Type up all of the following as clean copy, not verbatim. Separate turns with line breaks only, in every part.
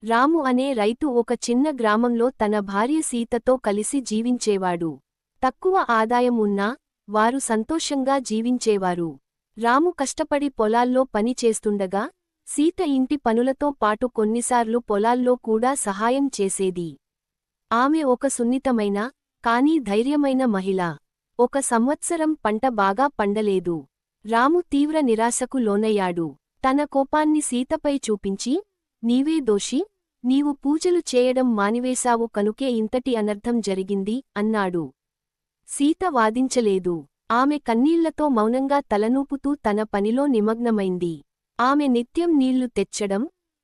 రాము అనే రైతు ఒక చిన్న గ్రామంలో తన భార్య సీతతో కలిసి జీవించేవాడు. తక్కువ ఆదాయం ఉన్నా వారు సంతోషంగా జీవించేవారు. రాము కష్టపడి పొలాల్లో పని చేస్తుండగా సీత ఇంటి పనులతో పాటు కొన్నిసార్లు పొలాల్లో కూడా సహాయం చేసేది. ఆమె ఒక సున్నితమైన, కానీ ధైర్యమైన మహిళ. ఒక సంవత్సరం పంట బాగా పండలేదు. రాము తీవ్ర నిరాశకు లోనయ్యాడు. తన కోపాన్ని సీతపై చూపించి, నీవే దోషి, నీవు పూజలు చేయడం మానివేశావు కనుకే ఇంతటి అనర్థం జరిగింది అన్నాడు. సీత వాదించలేదు. ఆమె కన్నీళ్లతో మౌనంగా తలనూపుతూ తన పనిలో నిమగ్నమైంది. ఆమె నిత్యం నీళ్లు తెచ్చడం,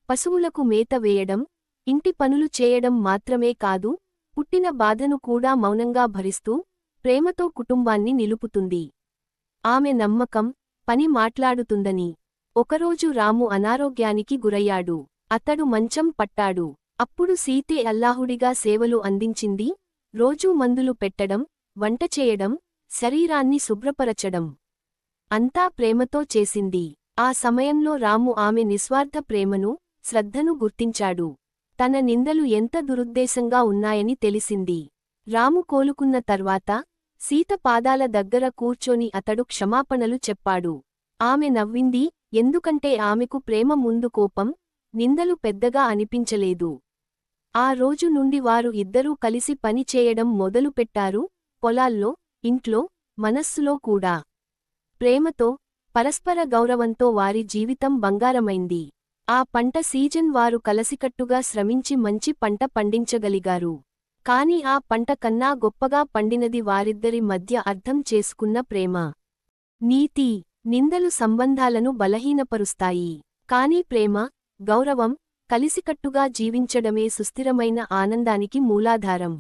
పశువులకు మేత వేయడం, ఇంటి పనులు చేయడం మాత్రమే కాదు, పుట్టిన బాధను కూడా మౌనంగా భరిస్తూ, ప్రేమతో కుటుంబాన్ని నిలుపుతుంది. ఆమె నమ్మకం, పని మాట్లాడుతుందని. ఒకరోజు రాము అనారోగ్యానికి గురయ్యాడు. అతడు మంచం పట్టాడు. అప్పుడు సీతే అల్లాహుడిగా సేవలు అందించింది. రోజూ మందులు పెట్టడం, వంట చేయడం, శరీరాన్ని శుభ్రపరచడం. అంతా ప్రేమతో చేసింది. ఆ సమయంలో రాము ఆమె నిస్వార్థ ప్రేమను, శ్రద్ధను గుర్తించాడు. తన నిందలు ఎంత దురుద్దేశంగా ఉన్నాయని తెలిసింది. రాము కోలుకున్న తర్వాత సీత పాదాల దగ్గర కూర్చొని అతడు క్షమాపణలు చెప్పాడు. ఆమె నవ్వింది, ఎందుకంటే ఆమెకు ప్రేమ ముందు కోపం, నిందలు పెద్దగా అనిపించలేదు. ఆ రోజు నుండి వారు ఇద్దరూ కలిసి పని చేయడం మొదలుపెట్టారు. పొలాల్లో, ఇంట్లో, మనస్సులో కూడా. ప్రేమతో, పరస్పర గౌరవంతో వారి జీవితం బంగారమైంది. ఆ పంట సీజన్ వారు కలసికట్టుగా శ్రమించి మంచి పంట పండించగలిగారు. కాని ఆ పంట కన్నా గొప్పగా పండినది వారిద్దరి మధ్య అర్థం చేసుకున్న ప్రేమ. నీతి: నిందలు సంబంధాలను బలహీనపరుస్తాయి. కాని ప్రేమ, గౌరవం, కలిసికట్టుగా జీవించడమే సుస్థిరమైన ఆనందానికి మూలాధారం.